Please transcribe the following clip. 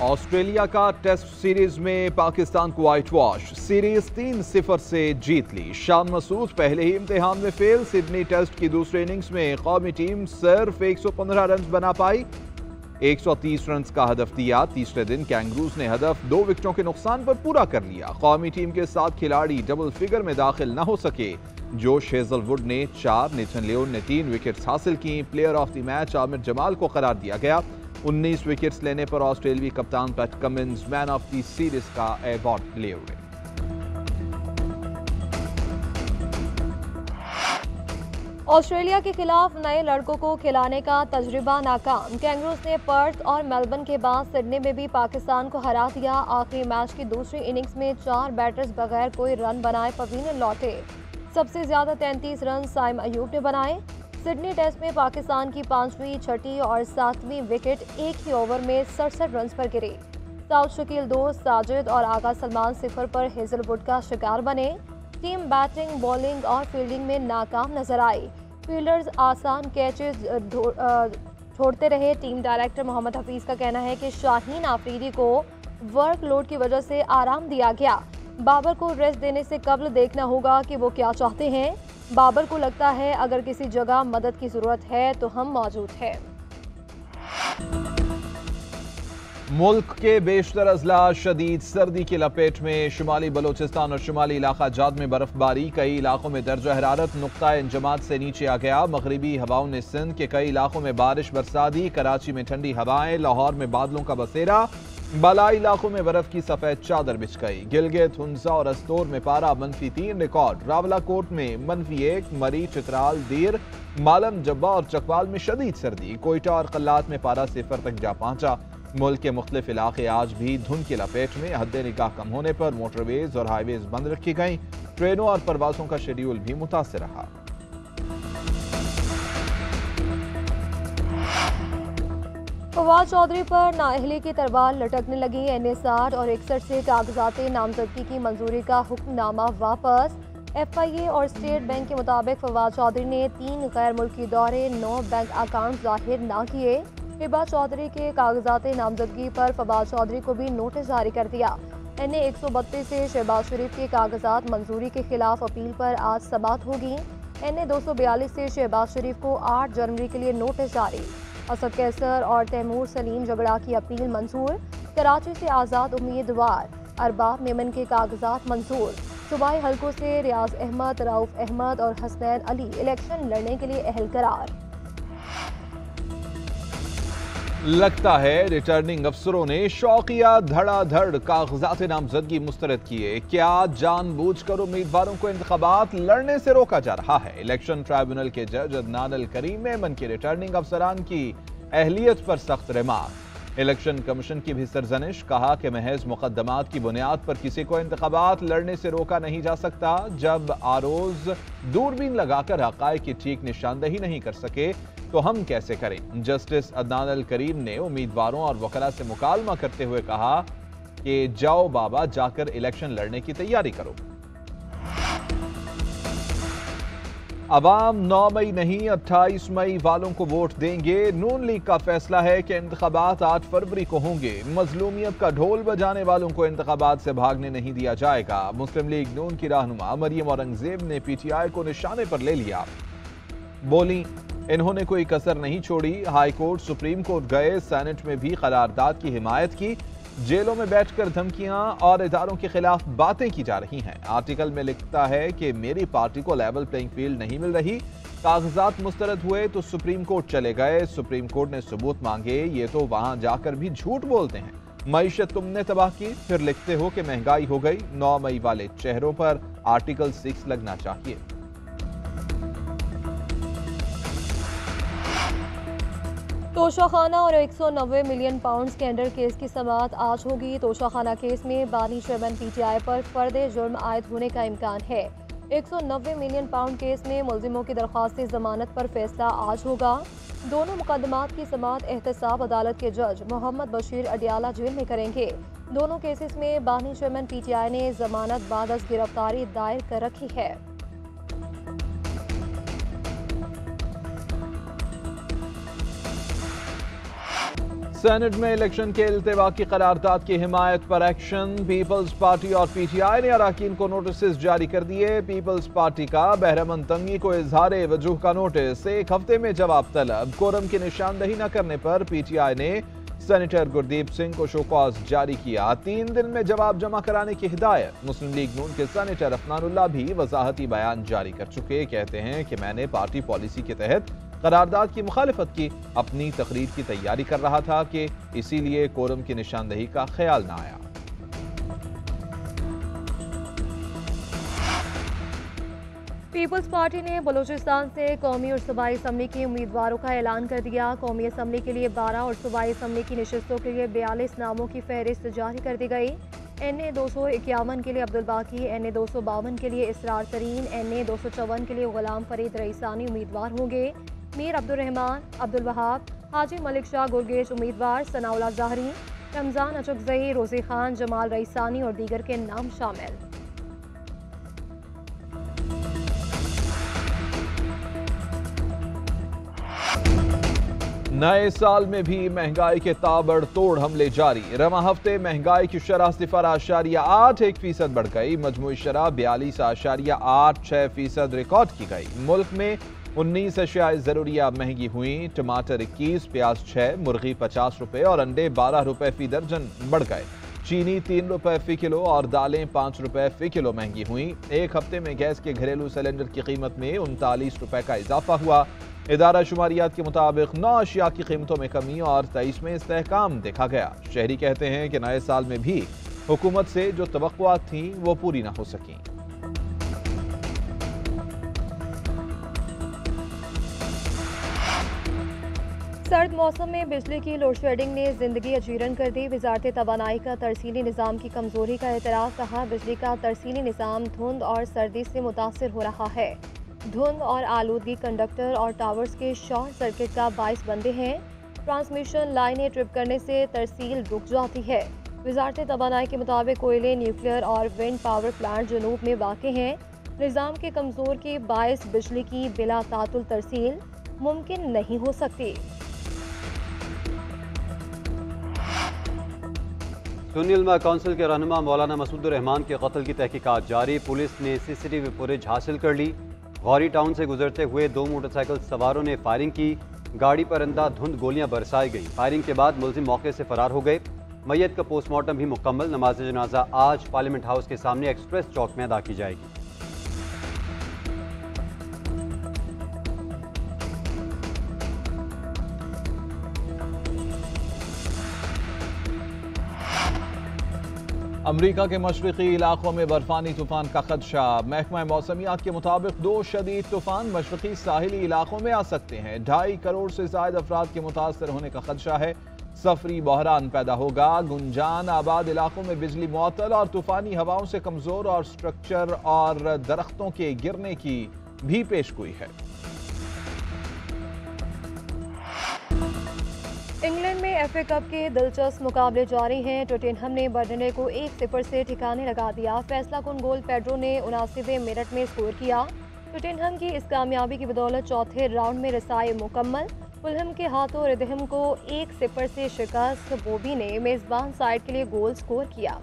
Australia का test series में पाकिस्तान को व्हाइट वॉश, सीरीज 3-0 से जीत ली। शान मसूद पहले ही इम्तिहान में फेल। सिडनी टेस्ट की दूसरी इनिंग्स में कौमी टीम सिर्फ 115 रन बना पाई। 130 रन का हदफ दिया। तीसरे दिन कैंगरूज ने हदफ 2 विकेटों के नुकसान पर पूरा कर लिया। कौमी टीम के 7 खिलाड़ी डबल फिगर में दाखिल न हो सके। जोश हेजलवुड ने 4, नेथन लियोन ने 3 विकेट्स हासिल की। Player of the match Aamir Jamal को करार दिया गया। 19 विकेट्स लेने पर ऑस्ट्रेलियावी कप्तान PAT Cummins man of the series का अवार्ड लिए हुए। ऑस्ट्रेलिया के खिलाफ नए लड़कों को खिलाने का तजुर्बा नाकाम। कैंगरूज ने पर्थ और मेलबर्न के बाद सिडनी में भी पाकिस्तान को हरा दिया। आखिरी मैच की दूसरी इनिंग्स में 4 बैटर्स बगैर कोई रन बनाए पवेलियन लौटे। सबसे ज्यादा 33 रन साइम अयूब ने बनाए। सिडनी टेस्ट में पाकिस्तान की 5वीं, 6ठी और 7वीं विकेट एक ही ओवर में 67 रन पर गिरी। साउथ शकील 2, साजिद और आगा सलमान 0 पर हेजलवुड का शिकार बने। टीम बैटिंग, बॉलिंग और फील्डिंग में नाकाम नजर आई। फील्डर्स आसान कैचेज छोड़ते रहे। टीम डायरेक्टर मोहम्मद हफीज का कहना है कि शाहीन आफरीदी को वर्कलोड की वजह से आराम दिया गया। बाबर को रेस्ट देने से कबल देखना होगा कि वो क्या चाहते हैं। बाबर को लगता है अगर किसी जगह मदद की जरूरत है तो हम मौजूद हैं। मुल्क के बेशतर अजला शदीद सर्दी की लपेट में। शुमाली बलोचिस्तान और शुमाली इलाका जात में बर्फबारी। कई इलाकों में दर्जा हरारत नुक्ता इंजमात से नीचे आ गया। मगरिबी हवाओं ने सिंध के कई इलाकों में बारिश बरसाती। कराची में ठंडी हवाएं। लाहौर में बादलों का बसेरा। बालाई इलाकों में बर्फ की सफेद चादर बिछ गई। गिलगित, हुंसा और अस्तोर में पारा -3 रिकॉर्ड। रावलाकोट में -1, मरी, चित्राल, दीर, मालम जब्बा और चकवाल में शदीद सर्दी। कोयटा और कल्लात में पारा 0 तक जा पहुंचा। मुल्क के मुख्तलिफ इलाके आज भी धुंध की लपेट में। हद्दे निगाह कम होने पर मोटरवेज और हाईवेज बंद रखी गई। ट्रेनों और परवाजों का शेड्यूल भी मुतासिर रहा। फवाद चौधरी पर नाअहली की तरवार लटकने लगी। NSR और 61 से कागजात नामजदगी की मंजूरी का हुक्मनामा वापस। FIA और स्टेट बैंक के मुताबिक फवाद चौधरी ने 3 गैर मुल्की दौरे, 9 बैंक अकाउंट जाहिर न किए। हिबा चौधरी के कागजात नामजदगी पर फवाद चौधरी को भी नोटिस जारी कर दिया। NA 132 से शहबाज शरीफ के कागजात मंजूरी के खिलाफ अपील पर आज समाअत होगी। NA 242 से शहबाज शरीफ को 8 जनवरी के लिए नोटिस जारी। असद कैसर और तैमूर सलीम झगड़ा की अपील मंजूर। कराची से आज़ाद उम्मीदवार अरबाब मेमन के कागजात मंजूर। सूबाई हलकों से रियाज अहमद, रऊफ अहमद और हसनैन अली इलेक्शन लड़ने के लिए अहल करार। लगता है रिटर्निंग अफसरों ने शौकिया धड़ाधड़ कागजात नामजदगी मुस्तरद किए। क्या जानबूझकर उम्मीदवारों को इंतखाबात लड़ने से रोका जा रहा है? इलेक्शन ट्राइब्यूनल के जज अदनान अल करीम मेमन की रिटर्निंग अफसरान की अहलियत पर सख्त रिमार्क। इलेक्शन कमीशन की भी सरजनिश। कहा कि महज मुकदमात की बुनियाद पर किसी को इंतखाबात लड़ने से रोका नहीं जा सकता। जब आरोज दूरबीन लगाकर हकायक की ठीक निशानदही नहीं कर सके तो हम कैसे करें? जस्टिस अदनान अल करीम ने उम्मीदवारों और वकला से मुकालमा करते हुए कहा कि जाओ बाबा, जाकर इलेक्शन लड़ने की तैयारी करो। अवाम 9 मई नहीं 28 मई वालों को वोट देंगे। नून लीग का फैसला है कि इंतखाबात 8 फरवरी को होंगे। मजलूमियत का ढोल बजाने वालों को इंतखाबात से भागने नहीं दिया जाएगा। मुस्लिम लीग नून की रहनुमा मरियम औरंगजेब ने PTI को निशाने पर ले लिया। बोली, इन्होंने कोई कसर नहीं छोड़ी। हाई कोर्ट, सुप्रीम कोर्ट गए, सेनेट में भी करारदाद की हिमायत की। जेलों में बैठकर धमकियां और इदारों के खिलाफ बातें की जा रही हैं। आर्टिकल में लिखता है कि मेरी पार्टी को लेवल प्लेइंग फील्ड नहीं मिल रही। कागजात मुस्तरद हुए तो सुप्रीम कोर्ट चले गए। सुप्रीम कोर्ट ने सबूत मांगे, ये तो वहां जाकर भी झूठ बोलते हैं। मईशत तुमने तबाह की, फिर लिखते हो कि महंगाई हो गई। 9 मई वाले चेहरों पर आर्टिकल 6 लगना चाहिए। तोशाखाना और 190 मिलियन पाउंड स्कैंडल केस की समाअत आज होगी। तोशाखाना केस में बानी चेयरमैन PTI पर फर्द जुर्म आयद होने का इम्कान है। 190 मिलियन पाउंड केस में मुल्जिमों की दरख्वास्त जमानत पर फैसला आज होगा। दोनों मुकदमात की समाअत एहतसाब अदालत के जज मोहम्मद बशीर अडियाला जेल में करेंगे। दोनों केसेस में बानी चेयरमैन PTI ने जमानत बाद अज गिरफ्तारी दायर कर रखी है। सेनेट में इलेक्शन के इल्तिवा की करारदाद की हिमायत पर एक्शन। पीपल्स पार्टी और पीटीआई ने अराकीन को नोटिस जारी कर दिए। पीपल्स पार्टी का बहरमन तंगी को इजहार वजूह का नोटिस, 1 हफ्ते में जवाब तलब। कोरम की निशानदही न करने पर पीटीआई ने सेनेटर गुरदीप सिंह को शोकॉज जारी किया। 3 दिन में जवाब जमा कराने की हिदायत। मुस्लिम लीग नून के सेनेटर अफनानुल्लाह भी वजाहती बयान जारी कर चुके। कहते हैं कि मैंने पार्टी पॉलिसी के तहत करारदाद की मुखालिफत की, अपनी तकरीर की तैयारी कर रहा था कि इसीलिए कोरम की निशानदही का ख्याल न आया। पीपल्स पार्टी ने बलूचिस्तान से कौमी और सूबाई असम्बली के उम्मीदवारों का ऐलान कर दिया। कौमी असम्बली के लिए 12 और सूबाई असम्बली की नशस्तों के लिए 42 नामों की फहरिस्त जारी कर दी गई। NA 251 के लिए अब्दुल बाकी, NA 252 के लिए इसरार तरीन, NA 254 के लिए गुलाम फरीद रईसानी उम्मीदवार होंगे। मीर अब्दुल रहमान, अब्दुल वहाब, हाजी मलिक शाह गुरगेज उम्मीदवार, सनाउल्लाह ज़ाहरी, रमजान अचुकज़ई, रोज़ी खान, जमाल रईसानी और दीगर के नाम शामिल। नए साल में भी महंगाई के ताबड़तोड़ हमले जारी। रवा हफ्ते महंगाई की शरह 0.81% बढ़ गई। मजमूई शरह 42.86% रिकॉर्ड की गई। मुल्क में 19 अशियाए जरूरिया महंगी हुई। टमाटर 21, प्याज 6, मुर्गी 50 रुपए और अंडे 12 रुपए फी दर्जन बढ़ गए। चीनी 3 रुपए फी किलो और दालें 5 रुपए फी किलो महंगी हुई। 1 हफ्ते में गैस के घरेलू सिलेंडर की कीमत में 39 रुपए का इजाफा हुआ। इदारा शुमारियात के मुताबिक 9 अशिया की कीमतों में कमी और 23 में इस्तेहकाम देखा गया। शहरी कहते हैं कि नए साल में भी हुकूमत से जो तवक्कुआत थी वो पूरी ना हो सकी। सर्द मौसम में बिजली की लोड शेडिंग ने जिंदगी अजीरन कर दी। वजारत तवानाई का तरसीली निज़ाम की कमजोरी का एतराफ़। कहा, बिजली का तरसीली निज़ाम धुंध और सर्दी से मुतासर हो रहा है। धुंध और आलूदगी कंडक्टर और टावर्स के शॉर्ट सर्किट का बाइस बनते हैं। ट्रांसमिशन लाइनें ट्रिप करने से तरसील रुक जाती है। वजारत तवानाई के मुताबिक कोयले, न्यूक्लियर और विंड पावर प्लांट जनूब में वाक़ हैं। निज़ाम के कमज़ोर के बाइस बिजली की बिला तातुल तरसील मुमकिन नहीं हो सकती। सुन्नी उलमा काउंसिल के रहनुमा मौलाना मसूद रहमान के कत्ल की तहकीकात जारी। पुलिस ने CCTV फुटेज हासिल कर ली। गौरी टाउन से गुजरते हुए 2 मोटरसाइकिल सवारों ने फायरिंग की। गाड़ी पर अंधाधुंध गोलियां बरसाई गई। फायरिंग के बाद मुलजिम मौके से फरार हो गए। मैयत का पोस्टमार्टम भी मुकम्मल। नमाज जनाजा आज पार्लियामेंट हाउस के सामने एक्सप्रेस चौक में अदा की जाएगी। अमरीका के मशरकी इलाकों में बर्फानी तूफान का खदशा। महकमा मौसमियात के मुताबिक 2 शदीद तूफान मशरकी साहिली इलाकों में आ सकते हैं। 2.5 करोड़ से ज्यादा अफराद के मुतासर होने का खदशा है। सफरी बहरान पैदा होगा। गुंजान आबाद इलाकों में बिजली मुअत्तल और तूफानी हवाओं से कमजोर और स्ट्रक्चर और दरख्तों के गिरने की भी पेशगोई है। इंग्लैंड में FA कप के दिलचस्प मुकाबले जारी हैं। टोटेनहम ने बर्नले को 1-0 से ठिकाने लगा दिया। फैसला कुन गोल पेड्रो ने 79वें मिनट में स्कोर किया। टोटेनहम की इस कामयाबी की बदौलत चौथे राउंड में रसाई मुकम्मल। फुलहम के हाथों रिदहम को 1-0 से शिकस्त। बोबी ने मेजबान साइड के लिए गोल स्कोर किया।